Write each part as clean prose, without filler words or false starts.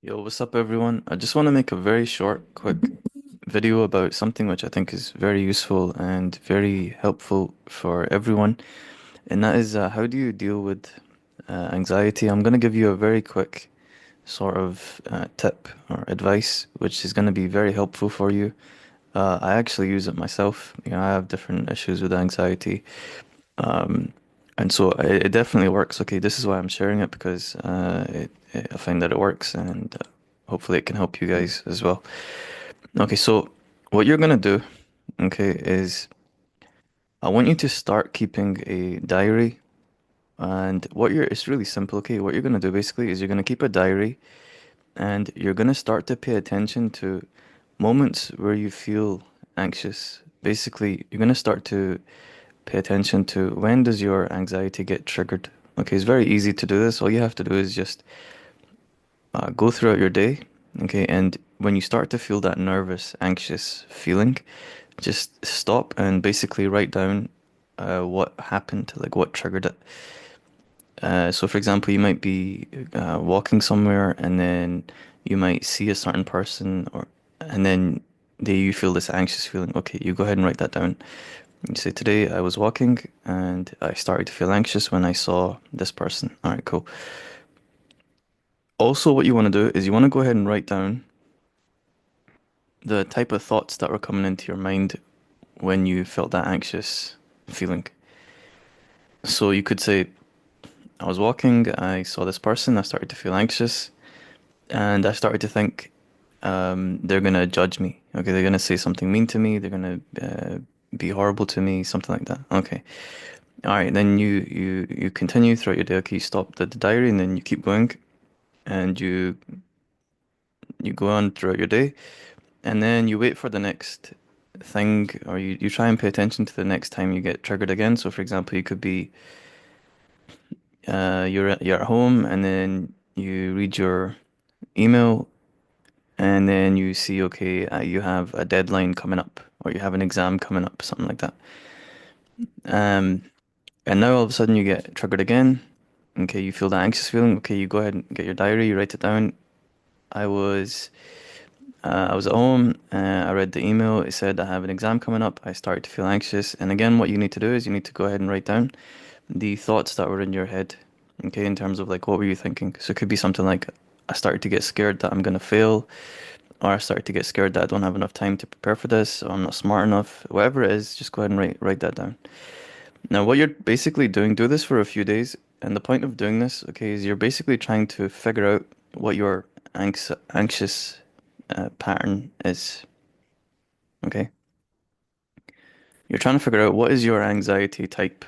Yo, what's up, everyone? I just want to make a very short, quick video about something which I think is very useful and very helpful for everyone, and that is how do you deal with anxiety? I'm going to give you a very quick sort of tip or advice, which is going to be very helpful for you. I actually use it myself. I have different issues with anxiety, um, and so it definitely works. Okay, this is why I'm sharing it because I find that it works, and hopefully it can help you guys as well. Okay, so what you're gonna do, okay, is I want you to start keeping a diary, and it's really simple. Okay, what you're gonna do basically is you're gonna keep a diary, and you're gonna start to pay attention to moments where you feel anxious. Basically, you're gonna start to pay attention to when does your anxiety get triggered. Okay, it's very easy to do this. All you have to do is just go throughout your day. Okay, and when you start to feel that nervous, anxious feeling, just stop and basically write down what happened, like what triggered it. So, for example, you might be walking somewhere and then you might see a certain person, and then you feel this anxious feeling. Okay, you go ahead and write that down. You say, today I was walking and I started to feel anxious when I saw this person. All right, cool. Also, what you want to do is you want to go ahead and write down the type of thoughts that were coming into your mind when you felt that anxious feeling. So you could say, I was walking, I saw this person, I started to feel anxious, and I started to think they're gonna judge me. Okay, they're gonna say something mean to me, they're gonna be horrible to me, something like that. Okay. All right, then you continue throughout your day. Okay, you stop the diary and then you keep going and you go on throughout your day and then you wait for the next thing or you try and pay attention to the next time you get triggered again. So for example, you could be you're at home and then you read your email and then you see okay you have a deadline coming up or you have an exam coming up, something like that. Um, and now all of a sudden you get triggered again. Okay, you feel that anxious feeling. Okay, you go ahead and get your diary, you write it down. I was I was at home. I read the email. It said I have an exam coming up. I started to feel anxious. And again, what you need to do is you need to go ahead and write down the thoughts that were in your head. Okay, in terms of like what were you thinking? So it could be something like I started to get scared that I'm gonna fail, or I started to get scared that I don't have enough time to prepare for this, or I'm not smart enough. Whatever it is, just go ahead and write that down. Now, what you're basically doing, do this for a few days, and the point of doing this, okay, is you're basically trying to figure out what your anxious pattern is. Okay, you're trying to figure out what is your anxiety type,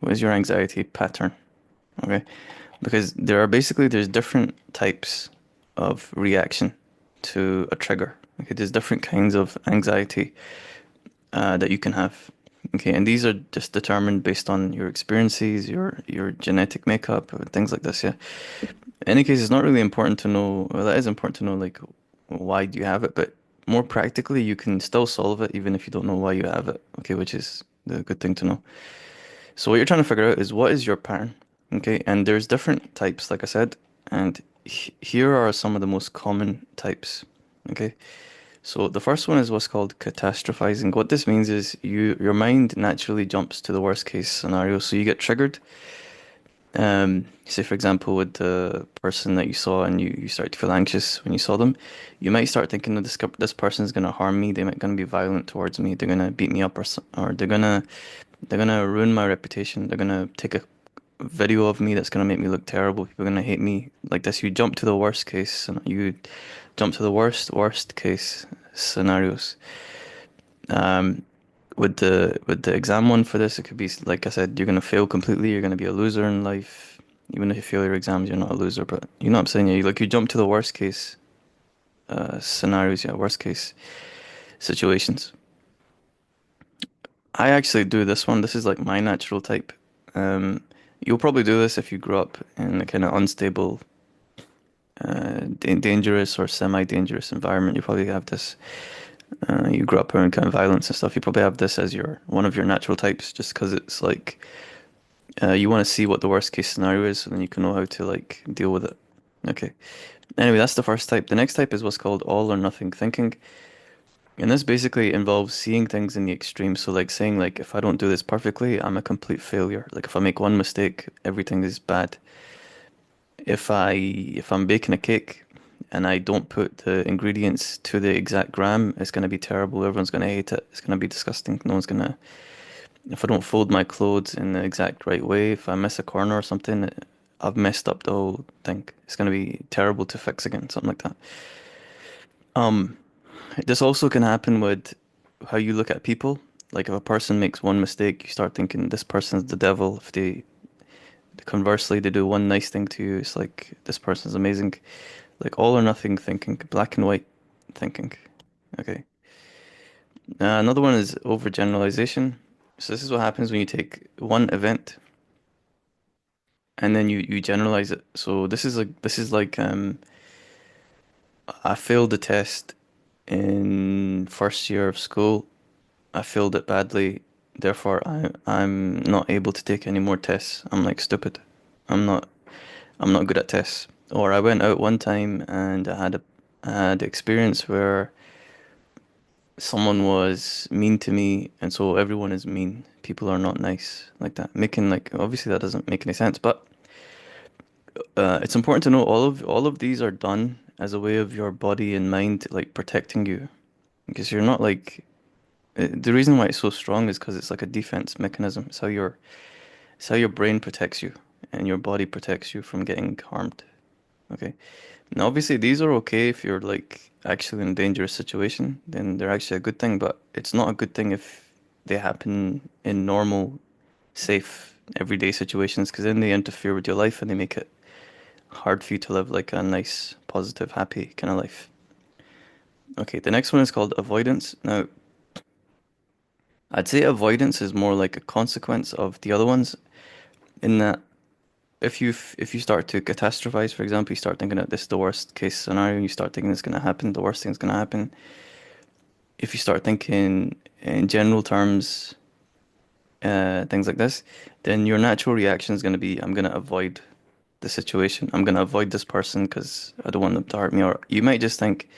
what is your anxiety pattern. Okay, because there's different types of reaction to a trigger. Okay, there's different kinds of anxiety that you can have. Okay, and these are just determined based on your experiences, your genetic makeup, things like this. Yeah. In any case, it's not really important to know. Well, that is important to know, like why do you have it, but more practically, you can still solve it even if you don't know why you have it. Okay, which is the good thing to know. So what you're trying to figure out is what is your pattern. Okay, and there's different types, like I said, and here are some of the most common types. Okay. So the first one is what's called catastrophizing. What this means is your mind naturally jumps to the worst case scenario. So you get triggered. Say for example, with the person that you saw and you start to feel anxious when you saw them, you might start thinking that this person is gonna harm me. They might gonna be violent towards me. They're gonna beat me up or they're gonna ruin my reputation. They're gonna take a video of me that's gonna make me look terrible. People are gonna hate me like this. You jump to the worst case and you jump to the worst case scenarios. Um, with the exam one for this, it could be like I said, you're gonna fail completely. You're gonna be a loser in life. Even if you fail your exams, you're not a loser. But you know what I'm saying? Yeah, you jump to the worst case scenarios. Yeah, worst case situations. I actually do this one. This is like my natural type. Um, you'll probably do this if you grew up in a kind of unstable, dangerous or semi-dangerous environment. You probably have this. You grew up around kind of violence and stuff. You probably have this as your one of your natural types, just because it's like you want to see what the worst case scenario is, so then you can know how to like deal with it. Okay. Anyway, that's the first type. The next type is what's called all or nothing thinking. And this basically involves seeing things in the extreme. So like saying like if I don't do this perfectly, I'm a complete failure. Like if I make one mistake, everything is bad. If I'm baking a cake and I don't put the ingredients to the exact gram, it's gonna be terrible. Everyone's gonna hate it. It's gonna be disgusting. No one's gonna. If I don't fold my clothes in the exact right way, if I miss a corner or something, I've messed up the whole thing. It's gonna be terrible to fix again, something like that. Um, this also can happen with how you look at people. Like if a person makes one mistake, you start thinking this person's the devil. If they conversely they do one nice thing to you, it's like this person's amazing. Like all or nothing thinking, black and white thinking. Okay. Another one is overgeneralization. So this is what happens when you take one event and then you generalize it. So this is like I failed the test in first year of school. I failed it badly. Therefore, I'm not able to take any more tests. I'm like stupid. I'm not I'm not good at tests. Or I went out one time and I had experience where someone was mean to me, and so everyone is mean. People are not nice like that. Making like obviously that doesn't make any sense, but it's important to know all of these are done as a way of your body and mind like protecting you because you're not like the reason why it's so strong is because it's like a defense mechanism. It's how your brain protects you and your body protects you from getting harmed. Okay. Now, obviously, these are okay if you're like actually in a dangerous situation, then they're actually a good thing, but it's not a good thing if they happen in normal, safe, everyday situations because then they interfere with your life and they make it hard for you to live like a nice, positive, happy kind of life. Okay, the next one is called avoidance. Now, I'd say avoidance is more like a consequence of the other ones in that if you start to catastrophize, for example, you start thinking that this is the worst case scenario, you start thinking it's going to happen, the worst thing's going to happen. If you start thinking in general terms, things like this, then your natural reaction is going to be, I'm going to avoid the situation. I'm going to avoid this person because I don't want them to hurt me. Or you might just think,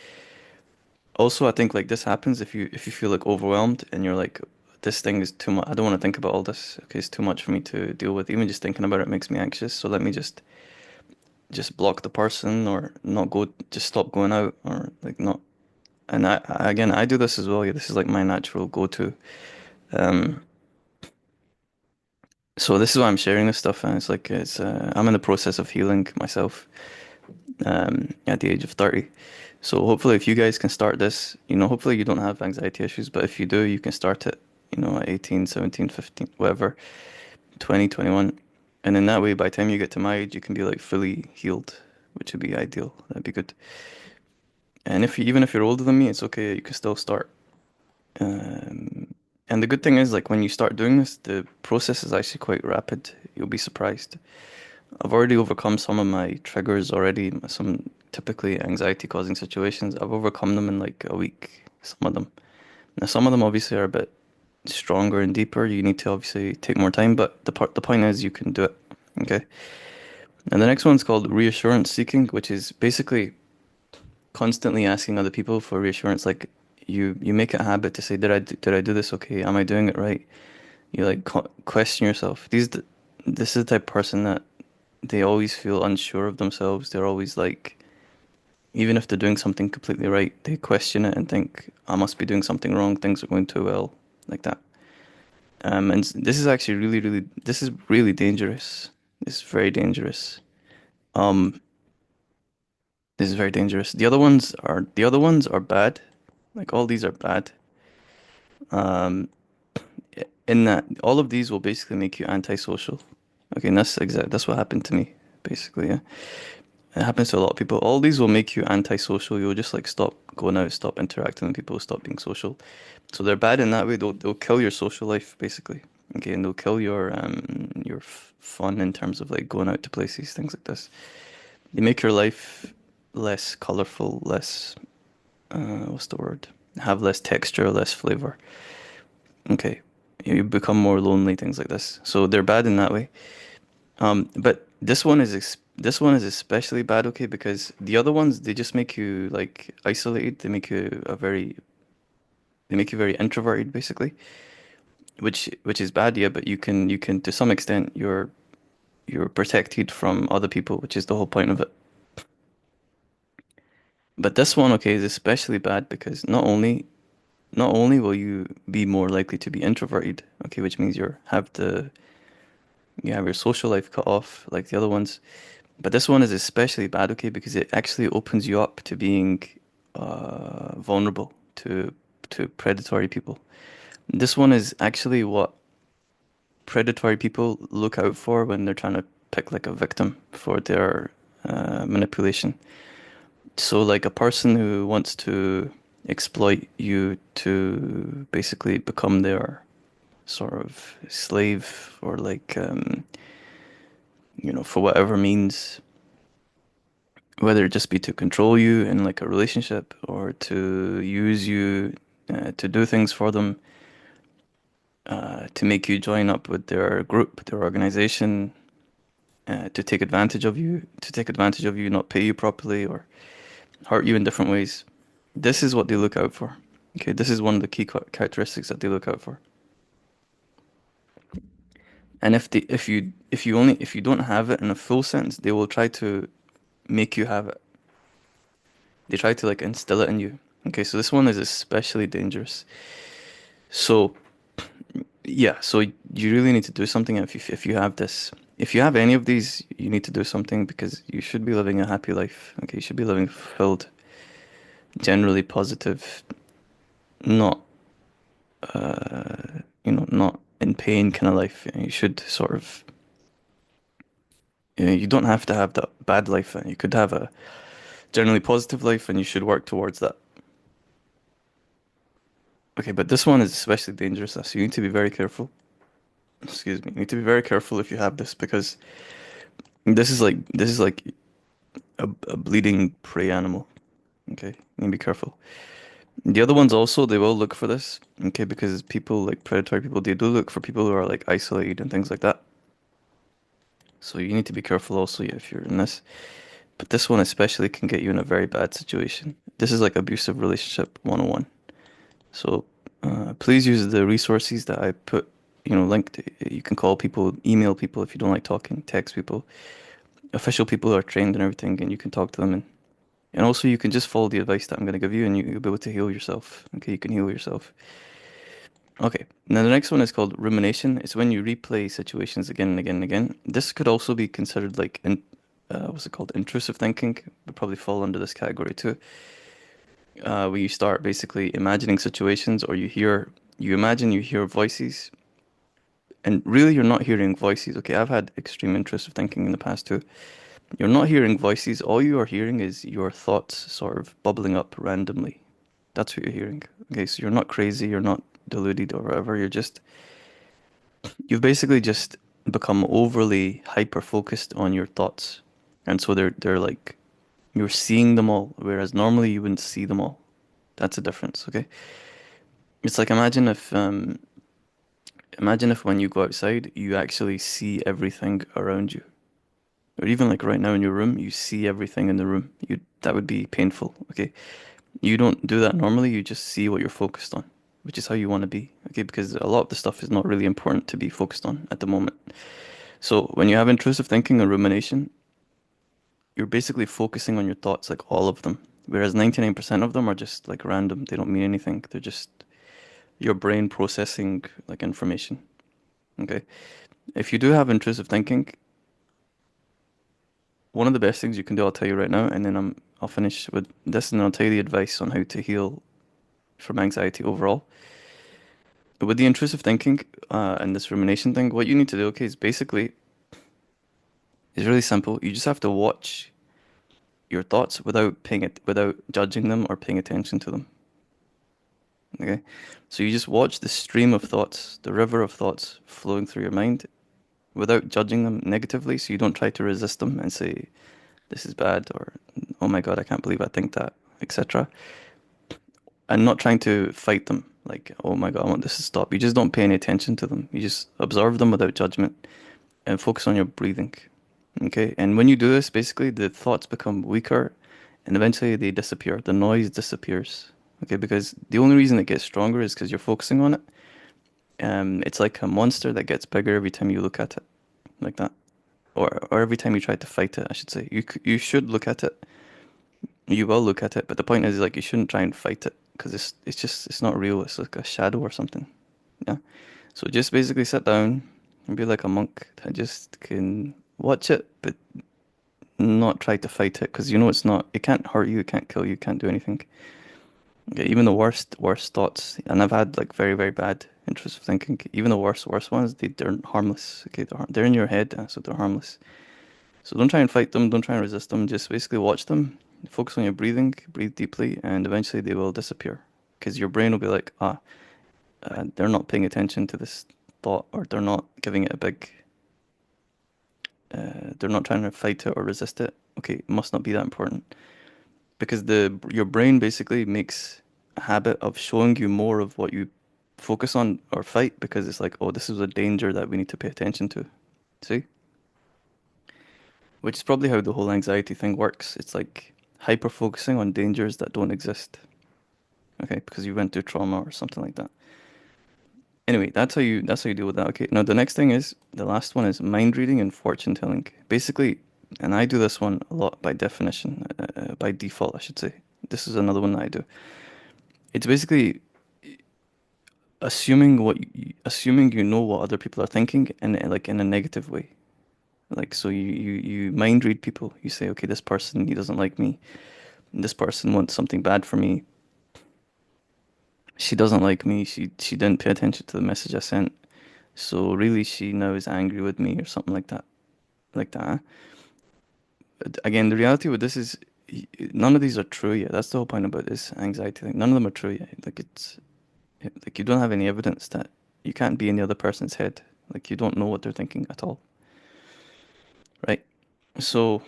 also, I think like this happens if you feel like overwhelmed and you're like, this thing is too much. I don't want to think about all this. Okay, it's too much for me to deal with. Even just thinking about it makes me anxious. So let me just block the person or not go, just stop going out or like not. And again, I do this as well. Yeah, this is like my natural go-to. Um, so this is why I'm sharing this stuff, and it's like I'm in the process of healing myself at the age of 30. So hopefully, if you guys can start this, hopefully you don't have anxiety issues, but if you do, you can start it, at 18, 17, 15, whatever, 20, 21. And in that way, by the time you get to my age, you can be like fully healed, which would be ideal. That'd be good. And even if you're older than me, it's okay. You can still start. Um, and the good thing is, like when you start doing this, the process is actually quite rapid. You'll be surprised. I've already overcome some of my triggers already, some typically anxiety-causing situations. I've overcome them in like a week. Some of them. Now, some of them obviously are a bit stronger and deeper. You need to obviously take more time, but the point is you can do it. Okay. And the next one's called reassurance seeking, which is basically constantly asking other people for reassurance. Like you make it a habit to say, did I do this okay? Am I doing it right? You like question yourself. This is the type of person that they always feel unsure of themselves. They're always like, even if they're doing something completely right, they question it and think, I must be doing something wrong. Things are going too well, like that. And this is actually this is really dangerous. It's very dangerous. Um, this is very dangerous. The other ones are bad. Like all these are bad. Um, in that all of these will basically make you antisocial. Okay, and that's what happened to me, basically, yeah. It happens to a lot of people. All these will make you antisocial. You'll just like stop going out, stop interacting with people, stop being social. So they're bad in that way. They'll kill your social life, basically. Okay, and they'll kill your fun in terms of like going out to places, things like this. They make your life less colorful, less what's the word? Have less texture, less flavor. Okay. You become more lonely, things like this. So they're bad in that way. But this one is ex This one is especially bad, okay, because the other ones they just make you like isolated. They make you very introverted basically, which is bad, yeah, but you can to some extent you're protected from other people, which is the whole point of it. But this one, okay, is especially bad because not only will you be more likely to be introverted, okay, which means you have your social life cut off like the other ones. But this one is especially bad, okay, because it actually opens you up to being vulnerable to predatory people. This one is actually what predatory people look out for when they're trying to pick like a victim for their manipulation. So like a person who wants to exploit you to basically become their sort of slave or like for whatever means, whether it just be to control you in like a relationship or to use you to do things for them, to make you join up with their group, their organization, to take advantage of you, not pay you properly or hurt you in different ways. This is what they look out for. Okay, this is one of the key characteristics that they look out for. And if you don't have it in a full sense, they will try to make you have it. They try to like instill it in you. Okay, so this one is especially dangerous. So yeah, so you really need to do something if you have this. If you have any of these, you need to do something because you should be living a happy life. Okay, you should be living fulfilled, generally positive, not not in pain kind of life. You should sort of, you don't have to have that bad life. You could have a generally positive life, and you should work towards that. Okay, but this one is especially dangerous, so you need to be very careful. Excuse me. You need to be very careful if you have this because this is like a bleeding prey animal. Okay, you need to be careful. The other ones also they will look for this. Okay, because people like predatory people, they do look for people who are like isolated and things like that. So you need to be careful also, yeah, if you're in this. But this one especially can get you in a very bad situation. This is like abusive relationship 101. So please use the resources that I put, linked. You can call people, email people if you don't like talking, text people, official people who are trained and everything, and you can talk to them. And also you can just follow the advice that I'm going to give you and you'll be able to heal yourself. Okay, you can heal yourself. Okay, now the next one is called rumination. It's when you replay situations again and again and again. This could also be considered like, what's it called? Intrusive thinking would probably fall under this category too. Where you start basically imagining situations or you hear voices and really you're not hearing voices. Okay, I've had extreme intrusive thinking in the past too. You're not hearing voices. All you are hearing is your thoughts sort of bubbling up randomly. That's what you're hearing. Okay, so you're not crazy, you're not deluded or whatever. You've basically just become overly hyper focused on your thoughts. And so they're like you're seeing them all, whereas normally you wouldn't see them all. That's the difference, okay? It's like imagine if when you go outside, you actually see everything around you. Or even like right now in your room, you see everything in the room. That would be painful, okay? You don't do that normally, you just see what you're focused on, which is how you want to be, okay? Because a lot of the stuff is not really important to be focused on at the moment. So when you have intrusive thinking or rumination, you're basically focusing on your thoughts, like all of them. Whereas 99% of them are just like random. They don't mean anything. They're just your brain processing like information. Okay. If you do have intrusive thinking, one of the best things you can do, I'll tell you right now, and then I'll finish with this, and then I'll tell you the advice on how to heal from anxiety overall. But with the intrusive thinking and this rumination thing, what you need to do, okay, is basically is really simple. You just have to watch your thoughts without judging them or paying attention to them. Okay, so you just watch the stream of thoughts, the river of thoughts flowing through your mind without judging them negatively. So you don't try to resist them and say, this is bad, or oh my God, I can't believe I think that, etc. And not trying to fight them, like, oh my God, I want this to stop. You just don't pay any attention to them. You just observe them without judgment and focus on your breathing. Okay, and when you do this, basically the thoughts become weaker and eventually they disappear. The noise disappears. Okay, because the only reason it gets stronger is because you're focusing on it. It's like a monster that gets bigger every time you look at it, like that. Or every time you try to fight it, I should say. You should look at it. You will look at it, but the point is like you shouldn't try and fight it because it's not real. It's like a shadow or something. Yeah. So just basically sit down and be like a monk that just can watch it, but not try to fight it because you know it's not. It can't hurt you. It can't kill you. It can't do anything. Okay, even the worst thoughts, and I've had like very very bad intrusive thinking. Even the worst ones, they're harmless. Okay, they're in your head, so they're harmless. So don't try and fight them. Don't try and resist them. Just basically watch them. Focus on your breathing. Breathe deeply, and eventually they will disappear. Because your brain will be like, they're not paying attention to this thought, or they're not giving it a big. They're not trying to fight it or resist it. Okay, it must not be that important. Because the your brain basically makes a habit of showing you more of what you focus on or fight because it's like, oh, this is a danger that we need to pay attention to. See? Which is probably how the whole anxiety thing works. It's like hyper focusing on dangers that don't exist. Okay, because you went through trauma or something like that. Anyway, that's how you deal with that. Okay. Now the next thing is the last one is mind reading and fortune telling. Basically, and I do this one a lot by definition, by default, I should say. This is another one that I do. It's basically assuming you know what other people are thinking and like in a negative way. Like so you mind read people. You say, okay, this person he doesn't like me. This person wants something bad for me. She doesn't like me. She didn't pay attention to the message I sent. So really she now is angry with me or something like that. Like that. But again, the reality with this is none of these are true yet. That's the whole point about this anxiety thing. None of them are true yet. Like you don't have any evidence that you can't be in the other person's head. Like you don't know what they're thinking at all. Right? So,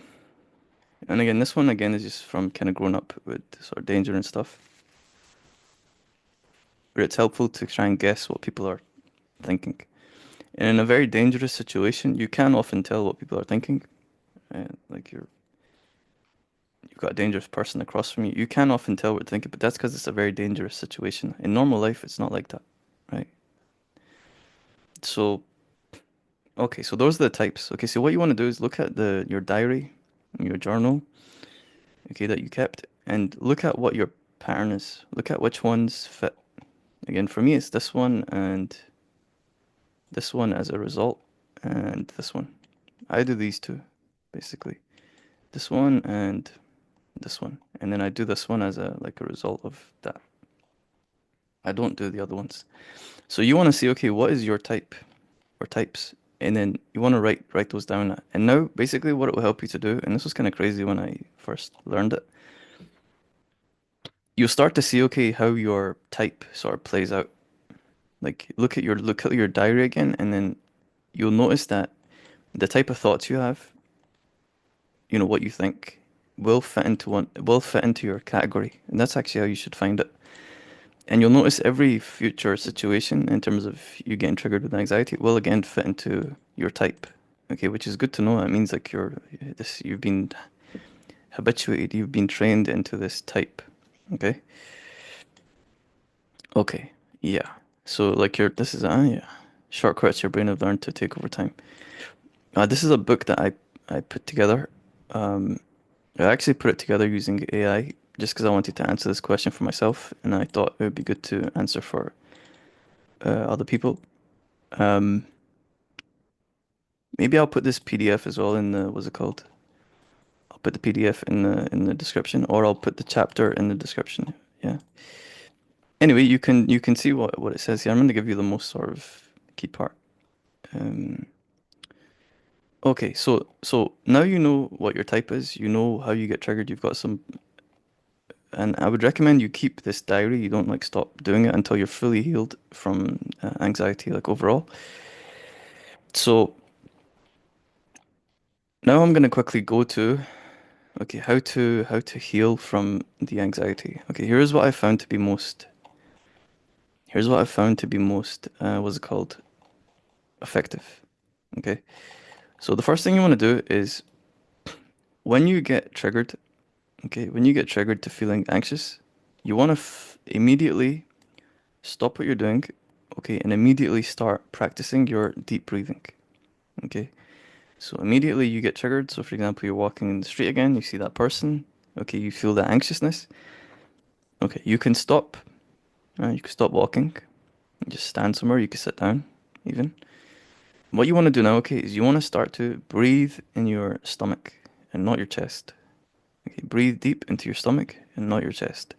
and again, this one again is just from kind of growing up with sort of danger and stuff, where it's helpful to try and guess what people are thinking. And in a very dangerous situation, you can often tell what people are thinking. Like you've got a dangerous person across from you. You can often tell what they're thinking, but that's because it's a very dangerous situation. In normal life, it's not like that, right? So, okay, so those are the types. Okay, so what you want to do is look at the your diary, your journal, okay, that you kept, and look at what your pattern is. Look at which ones fit. Again, for me, it's this one and this one as a result, and this one. I do these two, basically. This one and this one. And then I do this one as a like a result of that. I don't do the other ones. So you want to see, okay, what is your type or types? And then you want to write those down. And now basically what it will help you to do, and this was kind of crazy when I first learned it, you'll start to see, okay, how your type sort of plays out. Like look at your diary again, and then you'll notice that the type of thoughts you have, what you think, will fit into your category. And that's actually how you should find it. And you'll notice every future situation in terms of you getting triggered with anxiety will again fit into your type. Okay, which is good to know. That means like you've been habituated, you've been trained into this type. Okay. Okay. Yeah. So like this is yeah. Shortcuts your brain have learned to take over time. This is a book that I put together. Um, I actually put it together using AI just because I wanted to answer this question for myself, and I thought it would be good to answer for other people. Um, Maybe I'll put this PDF as well in the what's it called? I'll put the PDF in the description, or I'll put the chapter in the description. Yeah. Anyway, you can see what it says here. I'm going to give you the most sort of key part. Um, okay, so now you know what your type is. You know how you get triggered. You've got some, and I would recommend you keep this diary. You don't like stop doing it until you're fully healed from anxiety, like overall. So now I'm going to quickly go to okay, how to heal from the anxiety. Okay, here's what I found to be most what's it called? Effective. Okay. So the first thing you want to do is when you get triggered, okay, when you get triggered to feeling anxious, you want to immediately stop what you're doing, okay, and immediately start practicing your deep breathing, okay? So immediately you get triggered. So for example, you're walking in the street again, you see that person, okay, you feel that anxiousness. Okay, you can stop, you can stop walking, just stand somewhere, you can sit down even. What you want to do now, okay, is you want to start to breathe in your stomach and not your chest. Okay, breathe deep into your stomach and not your chest.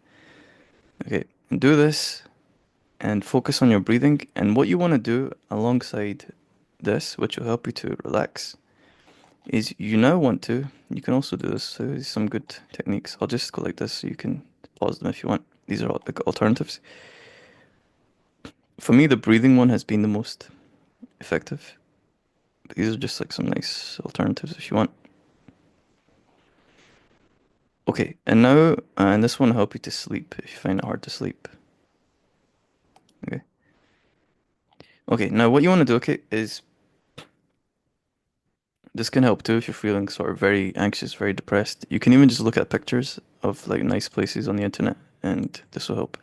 Okay, and do this and focus on your breathing. And what you want to do alongside this, which will help you to relax, is you now want to, you can also do this. So there's some good techniques. I'll just go like this so you can pause them if you want. These are all like alternatives. For me, the breathing one has been the most effective. But these are just like some nice alternatives if you want. Okay, and now, and this one will help you to sleep if you find it hard to sleep. Okay. Okay, now what you want to do, okay, is this can help too if you're feeling sort of very anxious, very depressed. You can even just look at pictures of like nice places on the internet, and this will help.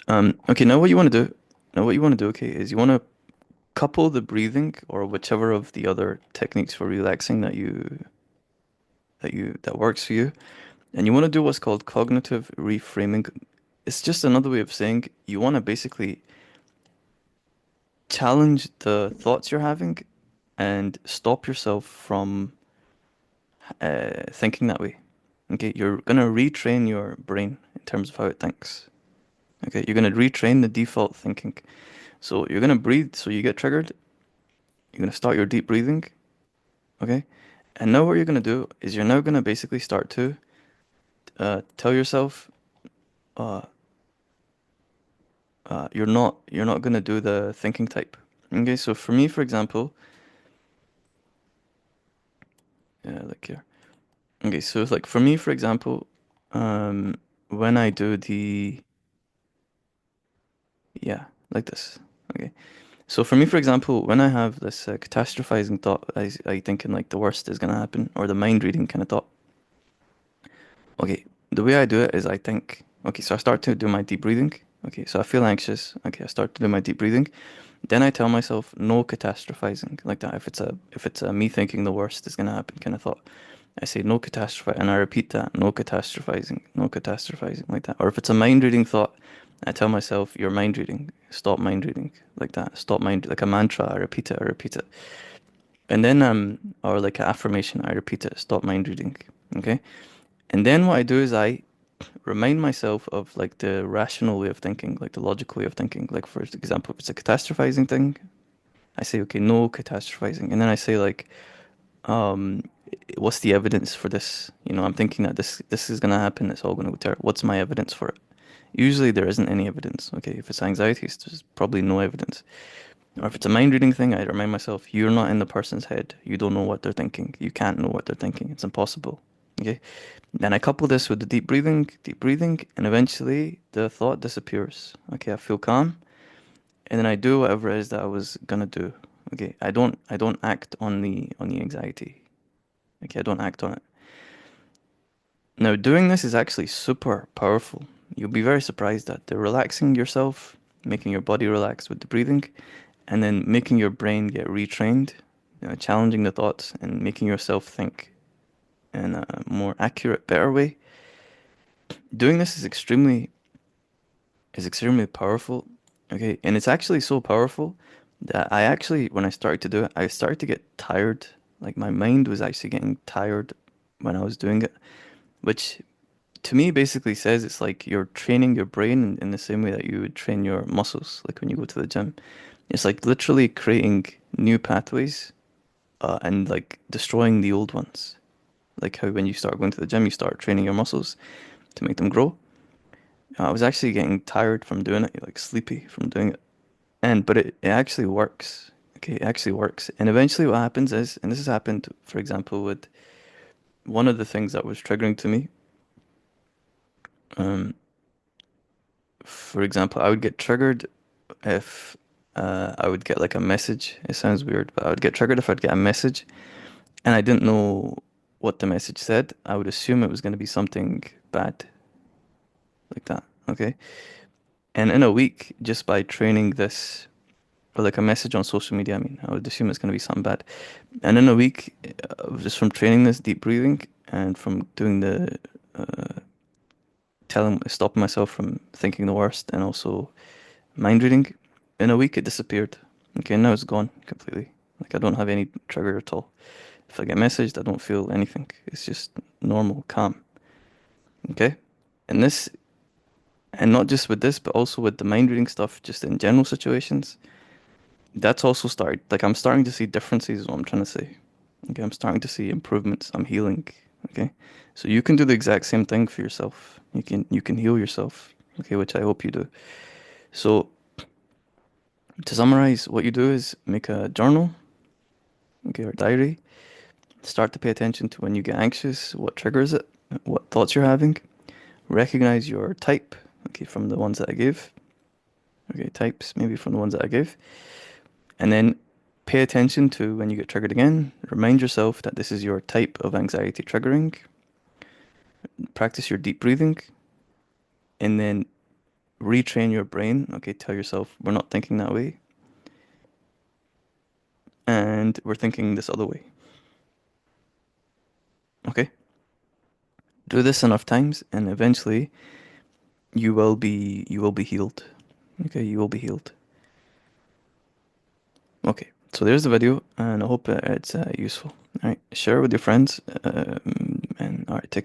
Okay, now what you want to do, now what you want to do, okay, is you want to couple the breathing or whichever of the other techniques for relaxing that works for you, and you want to do what's called cognitive reframing. It's just another way of saying you want to basically challenge the thoughts you're having and stop yourself from thinking that way. Okay, you're gonna retrain your brain in terms of how it thinks. Okay, you're gonna retrain the default thinking. So you're gonna breathe. So you get triggered. You're gonna start your deep breathing. Okay, and now what you're gonna do is you're now gonna basically start to tell yourself uh, you're not gonna do the thinking type. Okay, so for me, for example, yeah, like here. Okay, so it's like for me, for example, when I do the yeah, like this. Okay. So for me, for example, when I have this catastrophizing thought, I thinking like the worst is gonna happen, or the mind reading kind of thought. Okay, the way I do it is I think, okay, so I start to do my deep breathing. Okay, so I feel anxious. Okay, I start to do my deep breathing. Then I tell myself no catastrophizing like that. If it's a me thinking the worst is gonna happen kind of thought, I say no catastrophe, and I repeat that no catastrophizing, no catastrophizing like that. Or if it's a mind reading thought, I tell myself you're mind reading, stop mind reading like that, stop mind like a mantra. I repeat it, and then or like an affirmation, I repeat it, stop mind reading. Okay, and then what I do is I remind myself of like the rational way of thinking, like the logical way of thinking. Like for example, if it's a catastrophizing thing, I say, okay, no catastrophizing. And then I say like, um, what's the evidence for this? I'm thinking that this is gonna happen, it's all gonna go terrible. What's my evidence for it? Usually there isn't any evidence. Okay, if it's anxiety, there's probably no evidence. Or if it's a mind reading thing, I remind myself, you're not in the person's head. You don't know what they're thinking. You can't know what they're thinking. It's impossible. Okay. Then I couple this with the deep breathing, and eventually the thought disappears. Okay, I feel calm, and then I do whatever it is that I was gonna do. Okay, I don't act on the anxiety. Okay, I don't act on it. Now doing this is actually super powerful. You'll be very surprised at the relaxing yourself, making your body relax with the breathing, and then making your brain get retrained, challenging the thoughts and making yourself think in a more accurate, better way. Doing this is extremely powerful. Okay, and it's actually so powerful that I actually, when I started to do it, I started to get tired. Like my mind was actually getting tired when I was doing it, which to me basically says it's like you're training your brain in the same way that you would train your muscles, like when you go to the gym. It's like literally creating new pathways and like destroying the old ones. Like how when you start going to the gym, you start training your muscles to make them grow. I was actually getting tired from doing it, like sleepy from doing it. But it actually works. Okay, it actually works. And eventually what happens is, and this has happened, for example, with one of the things that was triggering to me. Um, for example, I would get triggered if I would get like a message. It sounds weird, but I would get triggered if I'd get a message and I didn't know what the message said. I would assume it was going to be something bad, like that. Okay. And in a week, just by training this, or like a message on social media, I mean, I would assume it's going to be something bad. And in a week, just from training this deep breathing and from doing the stopping myself from thinking the worst and also mind reading, in a week it disappeared. Okay, now it's gone completely. Like I don't have any trigger at all. If I get messaged, I don't feel anything. It's just normal, calm. Okay? And this, and not just with this, but also with the mind reading stuff, just in general situations, that's also started. Like I'm starting to see differences, is what I'm trying to say. Okay, I'm starting to see improvements. I'm healing. Okay, so you can do the exact same thing for yourself. You can heal yourself. Okay, which I hope you do. So to summarize, what you do is make a journal, okay, or diary. Start to pay attention to when you get anxious, what triggers it, what thoughts you're having. Recognize your type, okay, from the ones that I gave. Okay, types maybe from the ones that I gave. And then pay attention to when you get triggered again. Remind yourself that this is your type of anxiety triggering. Practice your deep breathing and then retrain your brain. Okay, tell yourself we're not thinking that way and we're thinking this other way. Okay? Do this enough times and eventually you will be healed. Okay, you will be healed. Okay. So there's the video and I hope it's useful. All right, share with your friends and all right, take care.